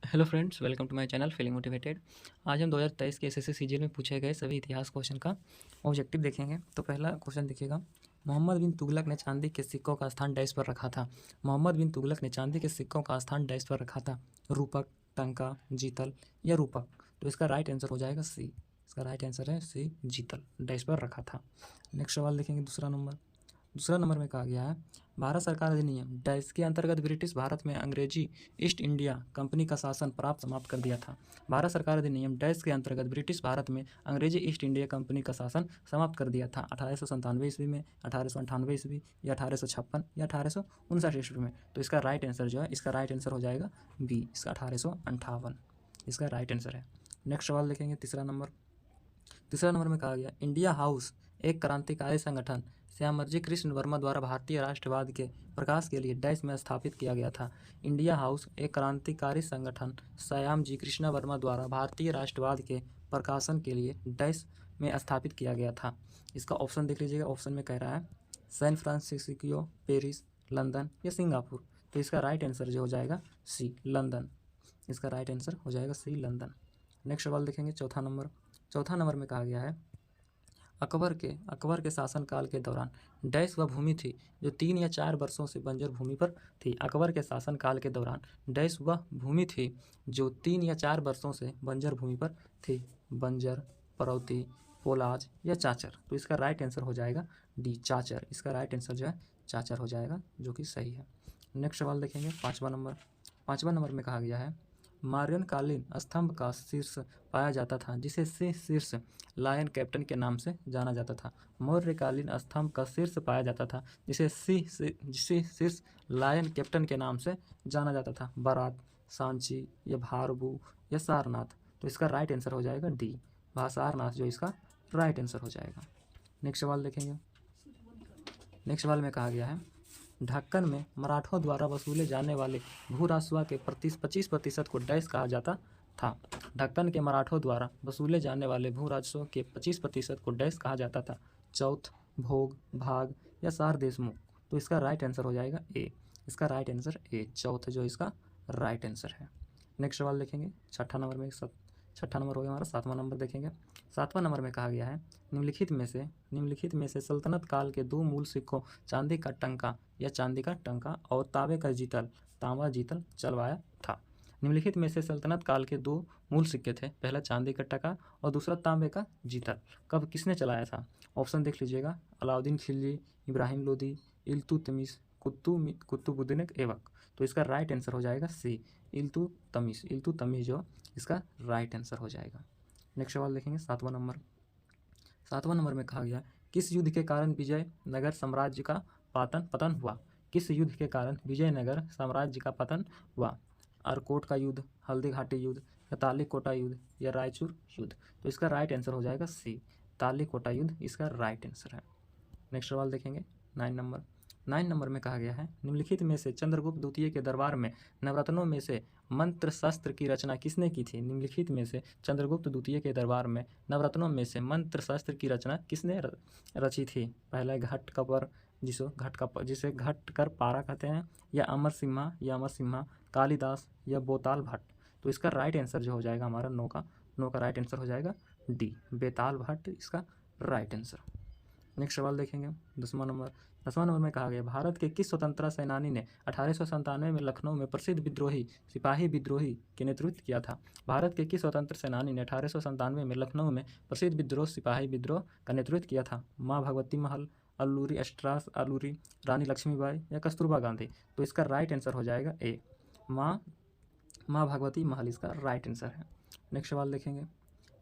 Hello friends, welcome to my channel feeling motivated. आज हम 2023 के एसएससी सीजीएल में पूछे गए सभी इतिहास क्वेश्चन का ऑब्जेक्टिव देखेंगे। तो पहला क्वेश्चन देखिएगा, मोहम्मद बिन तुगलक ने चांदी के सिक्कों का स्थान डैश पर रखा था। मोहम्मद बिन तुगलक ने चांदी के सिक्कों का स्थान डैश पर रखा था। रूपक, टंका, जीतल या रूपक। तो इसका राइट आंसर हो जाएगा सी। इसका राइट आंसर है सी, जीतल, डैश पर रखा था। नेक्स्ट सवाल देखेंगे, दूसरा नंबर में कहा गया है, भारत सरकार अधिनियम डैश के अंतर्गत ब्रिटिश भारत में अंग्रेजी ईस्ट इंडिया कंपनी का शासन प्राप्त समाप्त कर दिया था। भारत सरकार अधिनियम डैश के अंतर्गत ब्रिटिश भारत में अंग्रेजी ईस्ट इंडिया कंपनी का शासन समाप्त कर दिया था। 1897 ईस्वी में, 1898 ईस्वी या 1856 या 1859 ईस्वी में। तो इसका राइट आंसर जो है, इसका राइट आंसर हो जाएगा बी, इसका 1858 इसका राइट आंसर है। नेक्स्ट सवाल देखेंगे, तीसरा नंबर में कहा गया, इंडिया हाउस एक क्रांतिकारी संगठन श्यामजी कृष्ण वर्मा द्वारा भारतीय राष्ट्रवाद के प्रकाश के लिए डैश में स्थापित किया गया था। इंडिया हाउस एक क्रांतिकारी संगठन श्यामजी कृष्ण वर्मा द्वारा भारतीय राष्ट्रवाद के प्रकाशन के लिए डैश में स्थापित किया गया था। इसका ऑप्शन देख लीजिएगा। ऑप्शन में कह रहा है सैन फ्रांसिस्को, पेरिस, लंदन या सिंगापुर। तो इसका राइट आंसर जो हो जाएगा सी, लंदन। इसका राइट आंसर हो जाएगा सी, लंदन। नेक्स्ट सवाल देखेंगे, चौथा नंबर में कहा गया है, अकबर के शासनकाल के दौरान डैश वह भूमि थी जो 3 या 4 वर्षों से बंजर भूमि पर थी। अकबर के शासनकाल के दौरान डैश वह भूमि थी जो 3 या 4 वर्षों से बंजर भूमि पर थी। बंजर, परौती, पोलाज या चाचर। तो इसका राइट आंसर हो जाएगा डी, चाचर। इसका राइट आंसर जो है चाचर हो जाएगा, जो कि सही है। नेक्स्ट सवाल देखेंगे, पाँचवा नंबर में कहा गया है, मौर्यकालीन स्तंभ का शीर्ष पाया जाता था जिसे शीर्ष लायन कैप्टन के नाम से जाना जाता था। मौर्यकालीन स्तंभ का शीर्ष पाया जाता था जिसे शीर्ष लायन कैप्टन के नाम से जाना जाता था। बारात, सांची या भारबू या सारनाथ। तो इसका राइट आंसर हो जाएगा डी, सारनाथ, जो इसका राइट आंसर हो जाएगा। नेक्स्ट सवाल देखेंगे। नेक्स्ट सवाल में कहा गया है, ढक्कन में मराठों द्वारा वसूले जाने वाले भू राजस्व के 25% को डैश कहा जाता था। ढक्कन के मराठों द्वारा वसूले जाने वाले भू राजस्व के 25% को डैश कहा जाता था। चौथ, भोग, भाग या सार देशमुख। तो इसका राइट आंसर हो जाएगा ए। इसका राइट आंसर ए, चौथ, जो इसका राइट आंसर है। नेक्स्ट सवाल देखेंगे, छठा नंबर हो गया हमारा। 7वां नंबर देखेंगे। 7वां नंबर में कहा गया है, निम्नलिखित में से सल्तनत काल के 2 मूल सिक्कों चांदी का टंका या चांदी का टंका और तांबे का जीतल, तांबा जीतल चलवाया था। निम्नलिखित में से सल्तनत काल के 2 मूल सिक्के थे, पहला चांदी का टका और दूसरा तांबे का जीतल। कब किसने चलाया था? ऑप्शन देख लीजिएगा, अलाउद्दीन खिलजी, इब्राहिम लोदी, इल्तुतमिश, कुतुबुद्दीन ऐबक। तो इसका राइट आंसर हो जाएगा सी, इल्तुतमिश जो इसका राइट आंसर हो जाएगा। नेक्स्ट सवाल देखेंगे, 7वां नंबर में कहा गया, किस युद्ध के कारण विजयनगर साम्राज्य का पतन हुआ? किस युद्ध के कारण विजयनगर साम्राज्य का पतन हुआ? अरकोट का युद्ध, हल्दी घाटी युद्ध या तालीकोटा युद्ध या रायचूर युद्ध। तो इसका राइट आंसर हो जाएगा सी, तालीकोटा युद्ध इसका राइट आंसर है। नेक्स्ट सवाल देखेंगे, 9 नंबर में कहा गया है, निम्नलिखित में से चंद्रगुप्त द्वितीय के दरबार में नवरत्नों में से मंत्र शस्त्र की रचना किसने की थी? निम्नलिखित में से चंद्रगुप्त द्वितीय के दरबार में नवरत्नों में से मंत्र शस्त्र की रचना किसने रची थी? पहला घट कपर, जिसे घट कर पारा कहते हैं, या अमर सिम्हा, कालिदास या बोताल भट्ट। तो इसका राइट आंसर जो हो जाएगा हमारा नो का राइट आंसर हो जाएगा डी, बेताल भट्ट इसका राइट आंसर। नेक्स्ट सवाल देखेंगे, 10वां नंबर में कहा गया, भारत के किस स्वतंत्रता सेनानी ने 1897 में लखनऊ में प्रसिद्ध सिपाही विद्रोही के नेतृत्व किया था? भारत के किस स्वतंत्र सेनानी ने 1897 में लखनऊ में प्रसिद्ध सिपाही विद्रोह का नेतृत्व किया था? माँ भगवती महल, अल्लूरी एस्ट्रास अल्लूरी, रानी लक्ष्मीबाई या कस्तूरबा गांधी। तो इसका राइट आंसर हो जाएगा ए, माँ भगवती महल इसका राइट आंसर है। नेक्स्ट सवाल देखेंगे,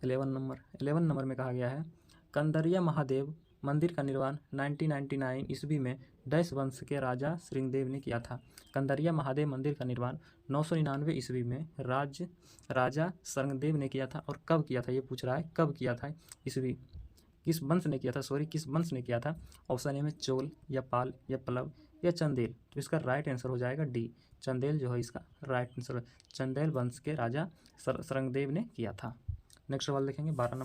11 नंबर में कहा गया है, कंदरिया महादेव मंदिर का निर्माण 1999 ईस्वी में डैश वंश के राजा श्रृंगदेव ने किया था। कंदरिया महादेव मंदिर का निर्माण 999 ईस्वी में राजा श्रृंगदेव ने किया था। और कब किया था, ये पूछ रहा है कब किया था, ईस्वी किस वंश ने किया था? ऑप्शन ए में चोल या पाल या पल्लव या चंदेल। तो इसका राइट आंसर हो जाएगा डी, चंदेल जो है इसका राइट आंसर। चंदेल वंश के राजा श्रृंगदेव ने किया था। नेक्स्ट सवाल देखेंगे, 12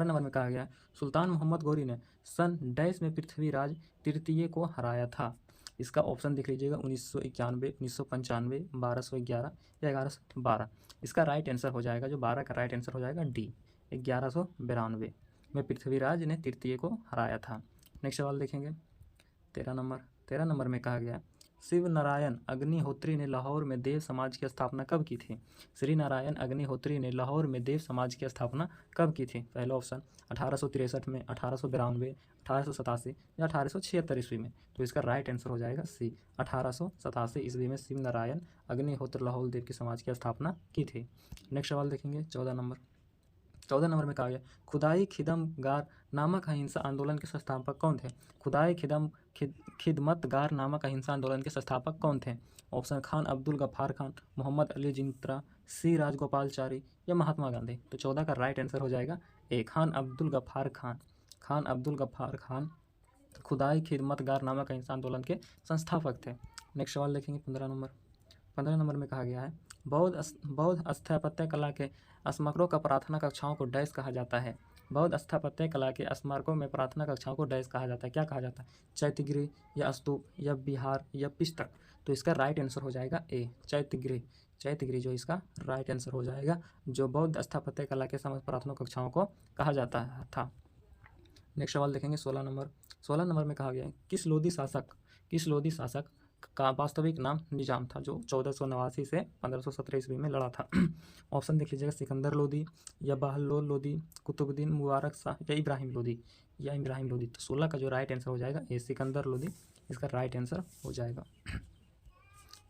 नंबर में कहा गया, सुल्तान मोहम्मद गौरी ने सन डैश में पृथ्वीराज तृतीय को हराया था। इसका ऑप्शन देख लीजिएगा 1991, 1995, 1211 या 1112। इसका राइट आंसर हो जाएगा, जो 12 का राइट आंसर हो जाएगा डी, 1192 में पृथ्वीराज ने तृतीय को हराया था। नेक्स्ट सवाल देखेंगे 13 नंबर में कहा गया है शिव नारायण अग्निहोत्री ने लाहौर में देव समाज की स्थापना कब की थी? श्री नारायण अग्निहोत्री ने लाहौर में देव समाज की स्थापना कब की थी? पहला ऑप्शन 1863 में, 1892, 1887 या 1876 ईस्वी में। तो इसका राइट आंसर हो जाएगा सी, 1887 ईस्वी में शिव नारायण अग्निहोत्र लाहौर देव की समाज की स्थापना की थी। नेक्स्ट सवाल देखेंगे 14 नंबर में कहा गया खुदाई खिदमगार नामक अहिंसा आंदोलन के संस्थापक कौन थे? खुदाई खिदमतगार नामक अहिंसा आंदोलन के संस्थापक कौन थे? ऑप्शन खान अब्दुल गफ्फार खान, मोहम्मद अली जिंत्रा, सी राजगोपालचारी या महात्मा गांधी। तो 14 का राइट आंसर हो जाएगा ए, खान अब्दुल गफ्फार खान। खान अब्दुल गफ्फार खान खुदाई खिदमतगार नामक अहिंसा आंदोलन के संस्थापक थे। नेक्स्ट सवाल देखेंगे 15 नंबर में कहा गया है बौद्ध स्थापत्य कला के स्मारकों का प्रार्थना कक्षाओं को डैश कहा जाता है? बौद्ध स्थापत्य कला के स्मारकों में प्रार्थना कक्षाओं को डैश कहा जाता है, क्या कहा जाता है? चैत्यगृह या स्तूप या विहार या पिष्टक। तो इसका राइट आंसर हो जाएगा ए, चैत्यगृह। चैत्यगृह जो इसका राइट आंसर हो जाएगा, जो बौद्ध स्थापत्य कला के प्रार्थना कक्षाओं को कहा जाता था। नेक्स्ट सवाल देखेंगे 16 नंबर में कहा गया है किस लोधी शासक का वास्तविक नाम निजाम था, जो 1489 से 1517 ईस्वी में लड़ा था? ऑप्शन देख लीजिएगा सिकंदर लोधी या बहलोल लोधी, कुतुबुद्दीन मुबारक शाह या इब्राहिम लोधी। तो 16 का जो राइट आंसर हो जाएगा ए, सिकंदर लोधी इसका राइट आंसर हो जाएगा।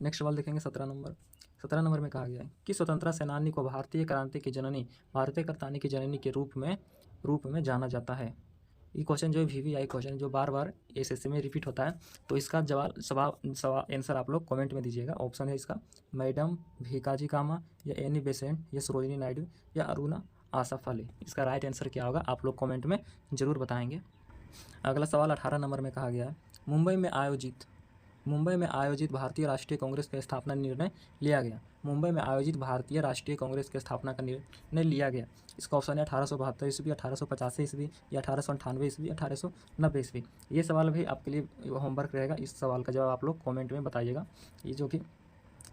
नेक्स्ट सवाल देखेंगे 17 नंबर में कहा गया है कि स्वतंत्रता सेनानी को भारतीय क्रांति की जननी, भारतीय करतानी की जननी के रूप में जाना जाता है। ये क्वेश्चन जो है VVI क्वेश्चन जो बार बार SSC में रिपीट होता है, तो इसका जवाब आंसर आप लोग कमेंट में दीजिएगा। ऑप्शन है इसका मैडम भीकाजी कामा या एनी बेसेंट या सरोजिनी नायडू या अरुणा आसफ अली। इसका राइट आंसर क्या होगा आप लोग कमेंट में ज़रूर बताएंगे। अगला सवाल 18 नंबर में कहा गया है मुंबई में आयोजित भारतीय राष्ट्रीय कांग्रेस के स्थापना निर्णय लिया गया। मुंबई में आयोजित भारतीय राष्ट्रीय कांग्रेस के स्थापना का निर्णय लिया गया। इसका ऑप्शन है 1872 ईस्वी, 1885 ईस्वी या 1898 ईस्वी, 1890 ईस्वी। ये सवाल भी आपके लिए होमवर्क रहेगा, इस सवाल का जवाब आप लोग कमेंट में बताइएगा, ये जो कि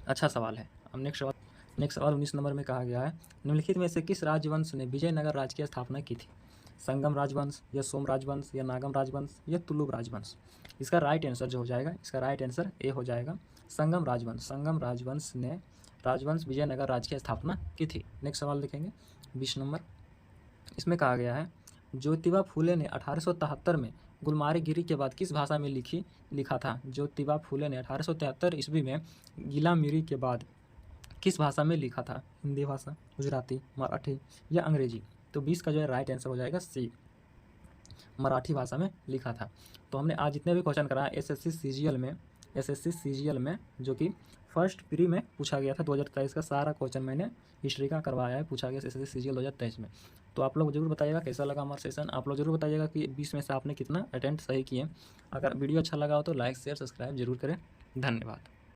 अच्छा सवाल है। अब नेक्स्ट सवाल 19 नंबर में कहा गया है निम्नलिखित में से किस राजवंश ने विजयनगर राज्य की स्थापना की थी? संगम राजवंश या सोम राजवंश या नागम राजवंश या तुलुक राजवंश। इसका राइट आंसर जो हो जाएगा, इसका राइट आंसर ए हो जाएगा, संगम राजवंश ने विजयनगर राज्य की स्थापना की थी। नेक्स्ट सवाल देखेंगे 20 नंबर। इसमें कहा गया है ज्योतिबा फूले ने 1873 में गुलमारीगिरी के बाद किस भाषा में लिखा था? ज्योतिबा फूले ने 1873 ईस्वी में गिलामीरी के बाद किस भाषा में लिखा था? हिंदी भाषा, गुजराती, मराठी या अंग्रेजी। तो 20 का जो है राइट आंसर हो जाएगा सी, मराठी भाषा में लिखा था। तो हमने आज जितने भी क्वेश्चन कराया SSC CGL में जो कि फर्स्ट प्री में पूछा गया था 2023 का सारा क्वेश्चन मैंने हिस्ट्री का करवाया है, पूछा गया SSC CGL 2023 में। तो आप लोग जरूर बताइएगा कैसा लगा हमारा सेशन। आप लोग जरूर बताइएगा कि 20 में से आपने कितना अटेम्प्ट सही किए। अगर वीडियो अच्छा लगा हो तो लाइक शेयर सब्सक्राइब जरूर करें। धन्यवाद।